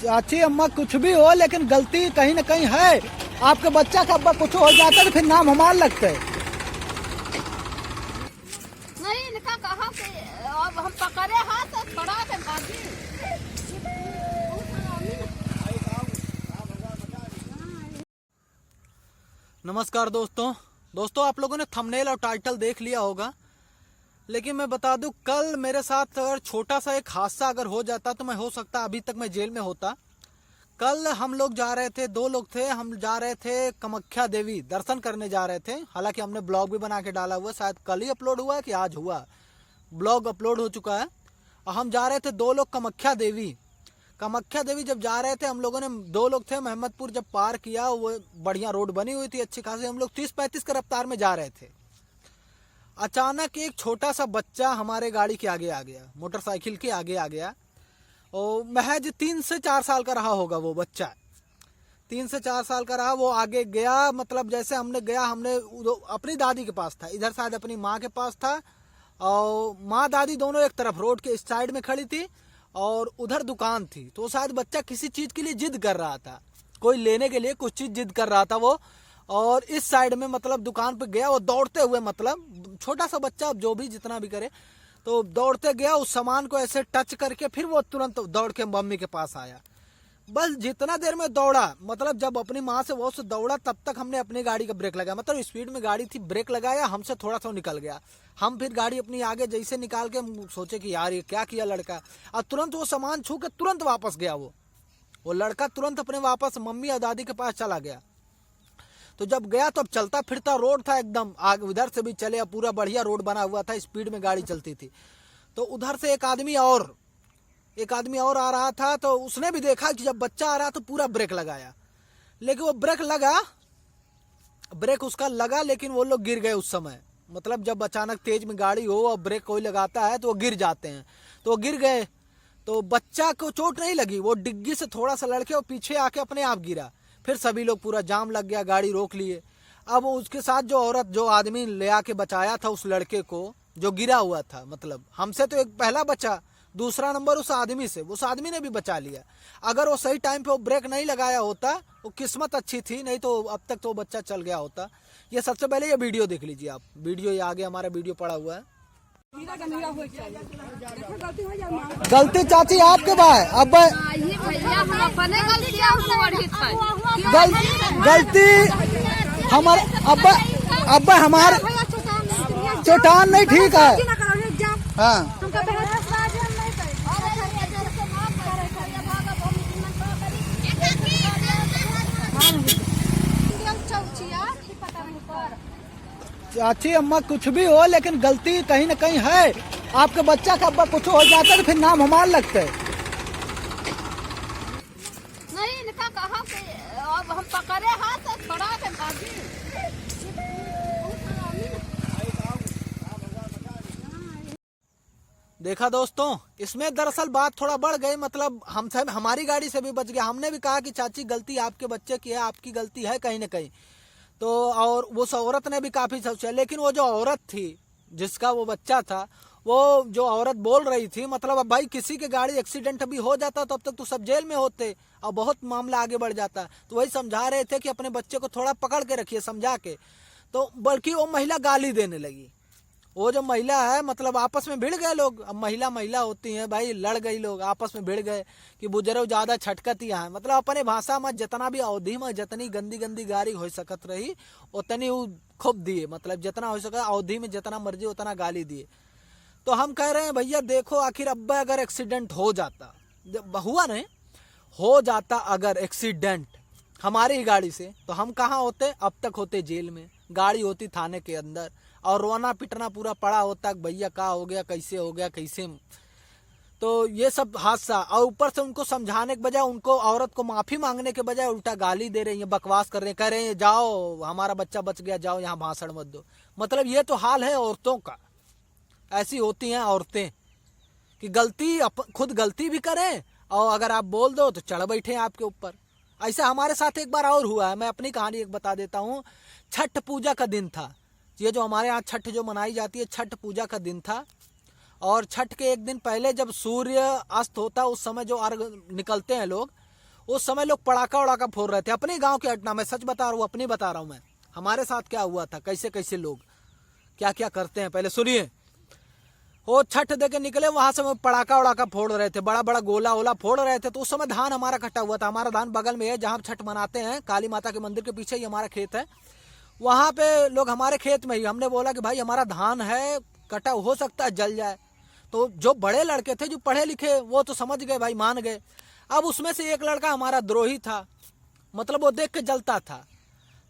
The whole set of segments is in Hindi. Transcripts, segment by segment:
चाची अम्मा कुछ भी हो लेकिन गलती कहीं ना कहीं है। आपके बच्चा का अब्बा कुछ हो जाता है तो फिर नाम हमारे लगते है। नहीं इनका कहा कि अब हम पकड़े हाथ थोड़ा के भागी। नमस्कार दोस्तों आप लोगों ने थंबनेल और टाइटल देख लिया होगा, लेकिन मैं बता दूं कल मेरे साथ अगर छोटा सा एक हादसा अगर हो जाता तो मैं हो सकता अभी तक मैं जेल में होता। कल हम लोग जा रहे थे, 2 लोग थे, हम जा रहे थे कामाख्या देवी दर्शन करने जा रहे थे। हालांकि हमने ब्लॉग भी बना के डाला हुआ, शायद कल ही अपलोड हुआ है कि आज हुआ, ब्लॉग अपलोड हो चुका है। और हम जा रहे थे 2 लोग कामाख्या देवी जब जा रहे थे हम लोगों ने 2 लोग थे, महमदपुर जब पार किया, वो बढ़िया रोड बनी हुई थी अच्छी खासी, हम लोग 30-35 की रफ्तार में जा रहे थे। अचानक एक छोटा सा बच्चा हमारे गाड़ी के आगे आ गया, मोटरसाइकिल के आगे आ गया। और महज 3 से 4 साल का रहा होगा वो बच्चा, 3 से 4 साल का रहा। वो आगे गया, मतलब जैसे हमने अपनी दादी के पास था, इधर शायद अपनी माँ के पास था, और माँ दादी दोनों एक तरफ रोड के इस साइड में खड़ी थी और उधर दुकान थी। तो शायद बच्चा किसी चीज के लिए जिद कर रहा था, कोई लेने के लिए कुछ चीज जिद कर रहा था वो, और इस साइड में मतलब दुकान पे गया वो दौड़ते हुए, मतलब छोटा सा बच्चा अब जो भी जितना भी करे, तो दौड़ते गया, उस सामान को ऐसे टच करके फिर वो तुरंत दौड़ के मम्मी के पास आया। बस जितना देर में दौड़ा, मतलब जब अपनी माँ से वो से दौड़ा तब तक हमने अपनी गाड़ी का ब्रेक लगाया, मतलब स्पीड में गाड़ी थी, ब्रेक लगाया, हमसे थोड़ा सा निकल गया। हम फिर गाड़ी अपनी आगे जैसे निकाल के सोचे कि यार ये क्या किया लड़का, और तुरंत वो सामान छू के तुरंत वापस गया। वो लड़का तुरंत अपने वापस मम्मी और दादी के पास चला गया। तो जब गया तो अब चलता फिरता रोड था एकदम, आगे उधर से भी चले, पूरा बढ़िया रोड बना हुआ था, स्पीड में गाड़ी चलती थी। तो उधर से एक आदमी और आ रहा था, तो उसने भी देखा कि जब बच्चा आ रहा तो पूरा ब्रेक लगाया, लेकिन वो ब्रेक उसका लगा, लेकिन वो लोग गिर गए उस समय। मतलब जब अचानक तेज में गाड़ी हो और ब्रेक कोई लगाता है तो वो गिर जाते हैं, तो वो गिर गए। तो बच्चा को चोट नहीं लगी, वो डिग्गी से थोड़ा सा लड़के और पीछे आके अपने आप गिरा। फिर सभी लोग, पूरा जाम लग गया, गाड़ी रोक लिए। अब उसके साथ जो आदमी ले आके बचाया था उस लड़के को जो गिरा हुआ था, मतलब हमसे तो एक पहला बचा, दूसरा नंबर उस आदमी ने भी बचा लिया। अगर वो सही टाइम पे वो ब्रेक नहीं लगाया होता, वो किस्मत अच्छी थी, नहीं तो अब तक तो बच्चा चल गया होता। ये सबसे पहले ये वीडियो देख लीजिए आप, वीडियो ये आगे हमारा वीडियो पड़ा हुआ है। गलती चाची आपके भाई अब गलती हमारे अब्बा हमारे चोटान नहीं ठीक है। हाँ चाची अम्मा कुछ भी हो लेकिन गलती कहीं ना कहीं है। आपके बच्चा का अब्बा कुछ हो जाता है तो फिर नाम हमारे लगते है। नहीं इनका कहा कि अब हम पकड़े हाथ थोड़ा के भागी। देखा दोस्तों, इसमें दरअसल बात थोड़ा बढ़ गई, मतलब हमारी गाड़ी से भी बच गया। हमने भी कहा कि चाची गलती आपके बच्चे की है, आपकी गलती है कहीं ना कहीं। तो और उस औरत ने भी काफी सोचा, लेकिन वो जो औरत थी जिसका वो बच्चा था, वो जो औरत बोल रही थी, मतलब अब भाई किसी के गाड़ी एक्सीडेंट भी हो जाता तब तक तो सब जेल में होते और बहुत मामला आगे बढ़ जाता। तो वही समझा रहे थे कि अपने बच्चे को थोड़ा पकड़ के रखिए, समझा के। तो बल्कि वो महिला गाली देने लगी। वो जो महिला है, मतलब आपस में भिड़ गए लोग। अब महिला होती हैं भाई, लड़ गई, लोग आपस में भिड़ गए कि बुजुर्ग ज्यादा छटकतियां हैं। मतलब अपने भाषा में जितना भी अवधि में जितनी गंदी गाली हो सकत रही उतनी खूब दिए, मतलब जितना हो सका अवधि में जितना मर्जी उतना गाली दिए। तो हम कह रहे हैं भैया देखो, आखिर अब्बा अगर एक्सीडेंट हो जाता, हुआ नहीं हो जाता अगर एक्सीडेंट हमारी ही गाड़ी से, तो हम कहाँ होते, अब तक होते जेल में, गाड़ी होती थाने के अंदर, और रोना पिटना पूरा पड़ा होता भैया क्या हो गया, कैसे हो गया, कैसे। तो ये सब हादसा, और ऊपर से उनको समझाने के बजाय, उनको औरत को माफी मांगने के बजाय उल्टा गाली दे रही है, बकवास कर रहे हैं, कह रहे हैं जाओ हमारा बच्चा बच गया, जाओ यहाँ भाषण मत दो। मतलब ये तो हाल है औरतों का, ऐसी होती हैं औरतें कि गलती खुद गलती भी करें, और अगर आप बोल दो तो चढ़ बैठे आपके ऊपर। ऐसा हमारे साथ एक बार और हुआ है, मैं अपनी कहानी एक बता देता हूँ। छठ पूजा का दिन था, ये जो हमारे यहाँ छठ जो मनाई जाती है, छठ पूजा का दिन था। और छठ के एक दिन पहले जब सूर्य अस्त होता, उस समय जो अर्घ निकलते हैं लोग, उस समय लोग पड़ाका उड़ाका फोड़ रहे थे। अपने गांव की घटना, मैं सच बता रहा हूँ, अपनी बता रहा हूँ मैं, हमारे साथ क्या हुआ था, कैसे कैसे लोग क्या क्या करते हैं। पहले सुनिए। वो छठ दे के निकले, वहां से वो पड़ाका उड़ाका फोड़ रहे थे, बड़ा बड़ा गोला ओला फोड़ रहे थे। तो उस समय धान हमारा कटा हुआ था। हमारा धान बगल में है, जहाँ छठ मनाते हैं, काली माता के मंदिर के पीछे ही हमारा खेत है। वहां पे लोग हमारे खेत में ही, हमने बोला कि भाई हमारा धान है कटा, हो सकता है जल जाए। तो जो बड़े लड़के थे, जो पढ़े लिखे, वो तो समझ गए भाई, मान गए। अब उसमें से एक लड़का हमारा द्रोही था, मतलब वो देख के जलता था।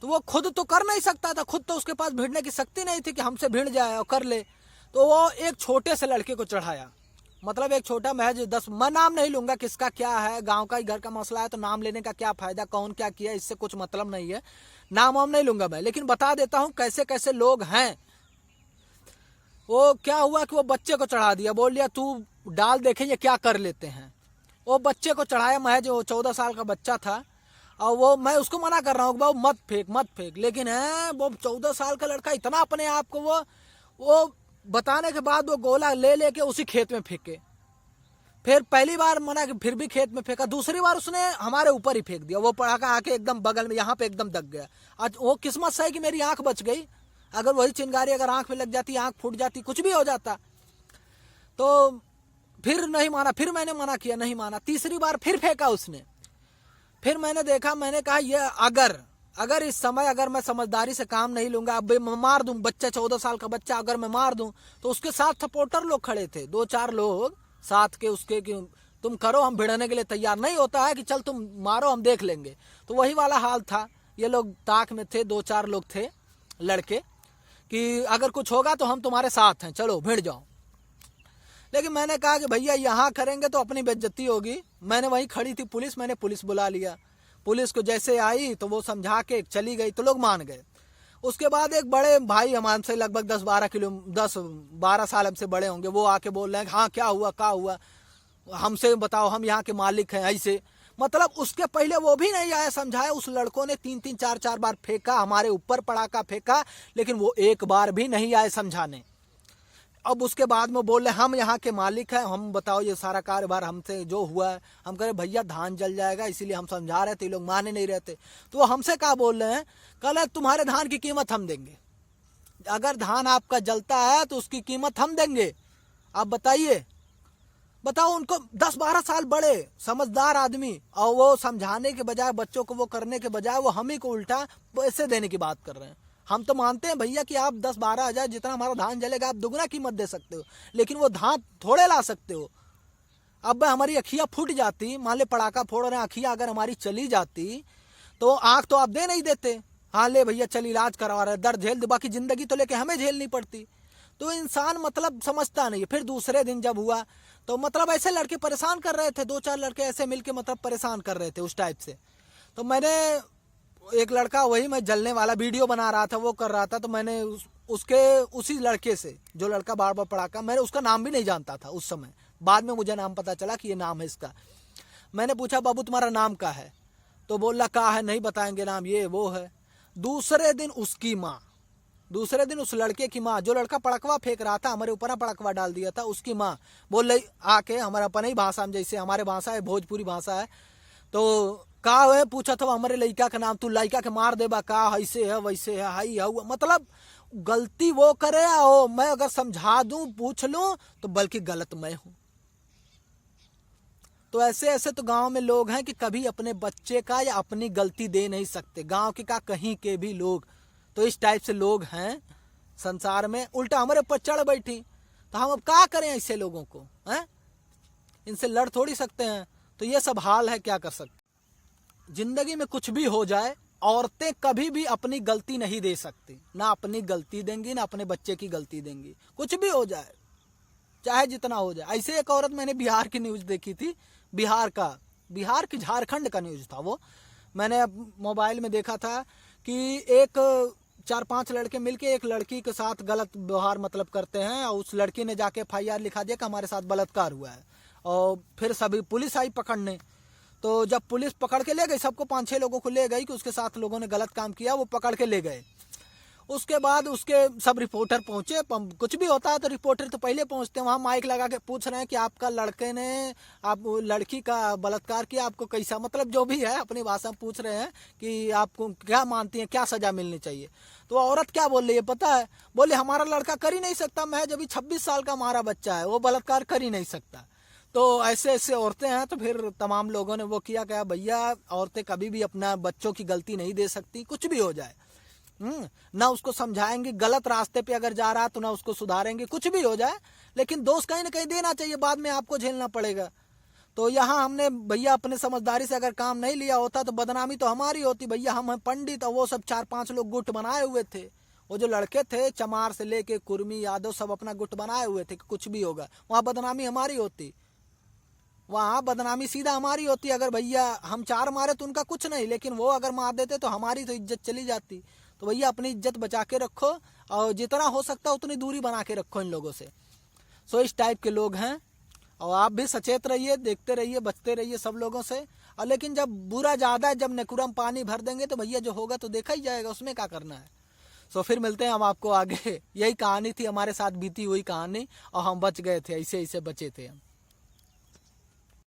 तो वो खुद तो कर नहीं सकता था, खुद तो उसके पास भिड़ने की शक्ति नहीं थी कि हमसे भिड़ जाए और कर ले। तो वो एक छोटे से लड़के को चढ़ाया, मतलब एक छोटा महज 10, मैं नाम नहीं लूंगा किसका क्या है, गांव का ही घर का मसला है, तो नाम लेने का क्या फायदा, कौन क्या किया, इससे कुछ मतलब नहीं है, नाम वाम नहीं लूंगा मैं, लेकिन बता देता हूं कैसे कैसे लोग हैं। वो क्या हुआ कि वो बच्चे को चढ़ा दिया, बोल दिया तू डाल, देखे ये क्या कर लेते हैं। वो बच्चे को चढ़ाया, महज वो 14 साल का बच्चा था। और वो, मैं उसको मना कर रहा हूँ बाबू मत फेंक मत फेंक, लेकिन है वो 14 साल का लड़का इतना अपने आप को, वो बताने के बाद वो गोला ले लेके उसी खेत में फेंके। फिर पहली बार मना कि फिर भी खेत में फेंका, दूसरी बार उसने हमारे ऊपर ही फेंक दिया। वो पड़ाका आके एकदम बगल में यहाँ पे एकदम दग गया। आज वो किस्मत से है कि मेरी आंख बच गई, अगर वही चिंगारी अगर आंख में लग जाती, आंख फूट जाती, कुछ भी हो जाता। तो फिर नहीं माना, फिर मैंने मना किया, नहीं माना। तीसरी बार फिर फेंका उसने। फिर मैंने देखा, मैंने कहा ये अगर इस समय अगर मैं समझदारी से काम नहीं लूंगा, अब मैं मार दूं, बच्चा 14 साल का बच्चा अगर मैं मार दूं, तो उसके साथ सपोर्टर लोग खड़े थे, 2-4 लोग साथ के उसके कि तुम करो, हम भिड़ने के लिए तैयार। नहीं होता है कि चल तुम मारो हम देख लेंगे। तो वही वाला हाल था। ये लोग ताक में थे, 2-4 लोग थे लड़के, कि अगर कुछ होगा तो हम तुम्हारे साथ हैं, चलो भिड़ जाओ। लेकिन मैंने कहा कि भैया यहाँ करेंगे तो अपनी बेइज्जती होगी। मैंने वहीं खड़ी थी पुलिस, मैंने पुलिस बुला लिया। पुलिस को जैसे आई तो वो समझा के चली गई, तो लोग मान गए। उसके बाद एक बड़े भाई हमसे लगभग 10-12 साल हमसे बड़े होंगे, वो आके बोल रहे हैं हाँ क्या हुआ, हमसे बताओ, हम यहाँ के मालिक हैं। ऐसे मतलब उसके पहले वो भी नहीं आया समझाया। उस लड़कों ने 3-3 4-4 बार फेंका, हमारे ऊपर पड़ाका फेंका, लेकिन वो एक बार भी नहीं आए समझाने। अब उसके बाद में बोल रहे हम यहाँ के मालिक हैं, हम बताओ ये सारा कारोबार हमसे जो हुआ है। हम कह रहे भैया धान जल जाएगा, इसीलिए हम समझा रहे थे, लोग माने नहीं रहते। तो वो हमसे क्या बोल रहे हैं, कल तुम्हारे धान की कीमत हम देंगे, अगर धान आपका जलता है तो उसकी कीमत हम देंगे। आप बताइए, बताओ, उनको 10-12 साल बड़े समझदार आदमी, और वो समझाने के बजाय, बच्चों को वो करने के बजाय, वो हम ही को उल्टा पैसे देने की बात कर रहे हैं। हम तो मानते हैं भैया कि आप 10-12 हजार जितना हमारा धान जलेगा आप दुगना कीमत दे सकते हो, लेकिन वो धान थोड़े ला सकते हो। अब हमारी अखियां फूट जाती, मान ले पड़ाका फोड़ रहे हैं, अखियां अगर हमारी चली जाती तो आंख तो आप दे नहीं देते, हाँ ले भैया चल इलाज करवा रहे, दर्द झेल दे, बाकी जिंदगी तो लेके हमें झेलनी पड़ती। तो इंसान मतलब समझता नहीं है। फिर दूसरे दिन जब हुआ तो मतलब ऐसे लड़के परेशान कर रहे थे, 2-4 लड़के ऐसे मिलके मतलब परेशान कर रहे थे उस टाइप से। तो मैंने एक लड़का, वही मैं जलने वाला वीडियो बना रहा था, वो कर रहा था, तो मैंने उसी लड़के से, जो लड़का बार बार पड़ाका, मैंने उसका नाम भी नहीं जानता था उस समय, बाद में मुझे नाम पता चला कि ये नाम है इसका। मैंने पूछा बाबू तुम्हारा नाम क्या है, तो बोला क्या है, नहीं बताएंगे नाम, ये वो है। दूसरे दिन उस लड़के की माँ, जो लड़का पड़कवा फेंक रहा था, हमारे ऊपर पड़कवा डाल दिया था, उसकी माँ बोल रही आके, हमारे अपन ही भाषा में, जैसे हमारे भाषा है भोजपुरी भाषा है, तो का है पूछा था हमारे लड़का का नाम, तू लड़का के मार देबा का, ऐसे है वैसे है, हाई है। मतलब गलती वो करे हो, मैं अगर समझा दूं पूछ लूं तो बल्कि गलत मैं हूं। तो ऐसे ऐसे तो गांव में लोग हैं कि कभी अपने बच्चे का या अपनी गलती दे नहीं सकते, गांव के का कहीं के भी लोग। तो इस टाइप से लोग हैं संसार में, उल्टा हमारे ऊपर चढ़ बैठी। तो हम अब क्या करें ऐसे लोगों को, हैं? इनसे लड़ थोड़ी सकते हैं। तो ये सब हाल है, क्या कर सकते। जिंदगी में कुछ भी हो जाए, औरतें कभी भी अपनी गलती नहीं दे सकती, ना अपनी गलती देंगी, ना अपने बच्चे की गलती देंगी। कुछ भी हो जाए, चाहे जितना हो जाए। ऐसे एक औरत, मैंने बिहार की न्यूज देखी थी, बिहार की झारखंड का न्यूज था वो, मैंने मोबाइल में देखा था कि एक 4-5 लड़के मिलके एक लड़की के साथ गलत व्यवहार मतलब करते हैं, और उस लड़की ने जाके FIR लिखा दिया कि हमारे साथ बलात्कार हुआ है। और फिर सभी पुलिस आई पकड़ने। तो जब पुलिस पकड़ के ले गई, सबको 5-6 लोगों को ले गई कि उसके साथ लोगों ने गलत काम किया, वो पकड़ के ले गए। उसके बाद उसके सब रिपोर्टर पहुंचे। कुछ भी होता है तो रिपोर्टर तो पहले पहुंचते हैं, वहां माइक लगा के पूछ रहे हैं कि आपका लड़के ने आप लड़की का बलात्कार किया, आपको कैसा, मतलब जो भी है अपनी भाषा में पूछ रहे हैं कि आपको क्या मानती हैं, क्या सजा मिलनी चाहिए। तो औरत क्या बोल रही है पता है, बोले हमारा लड़का कर ही नहीं सकता, मैं जब 26 साल का हमारा बच्चा है वो बलात्कार कर ही नहीं सकता। तो ऐसे ऐसे औरतें हैं। तो फिर तमाम लोगों ने वो किया, क्या भैया औरतें कभी भी अपना बच्चों की गलती नहीं दे सकती, कुछ भी हो जाए। ना उसको समझाएंगे, गलत रास्ते पे अगर जा रहा तो ना उसको सुधारेंगे, कुछ भी हो जाए, लेकिन दोष कहीं ना कहीं देना चाहिए, बाद में आपको झेलना पड़ेगा। तो यहाँ हमने भैया अपने समझदारी से अगर काम नहीं लिया होता तो बदनामी तो हमारी होती। भैया हम पंडित और वो सब 4-5 लोग गुट बनाए हुए थे, वो जो लड़के थे चमार से लेके कुर्मी यादव सब अपना गुट बनाए हुए थे कि कुछ भी होगा, वहाँ बदनामी हमारी होती, वहाँ बदनामी सीधा हमारी होती। अगर भैया हम 4 मारे तो उनका कुछ नहीं, लेकिन वो अगर मार देते तो हमारी तो इज्जत चली जाती। तो भैया अपनी इज्जत बचा के रखो और जितना हो सकता है उतनी दूरी बना के रखो इन लोगों से। सो इस टाइप के लोग हैं, और आप भी सचेत रहिए, देखते रहिए, बचते रहिए सब लोगों से। और लेकिन जब बुरा ज़्यादा है, जब नेकुरम पानी भर देंगे तो भैया जो होगा तो देखा ही जाएगा, उसमें क्या करना है। सो फिर मिलते हैं हम आपको आगे। यही कहानी थी हमारे साथ बीती हुई कहानी, और हम बच गए थे, ऐसे ऐसे बचे थे हम।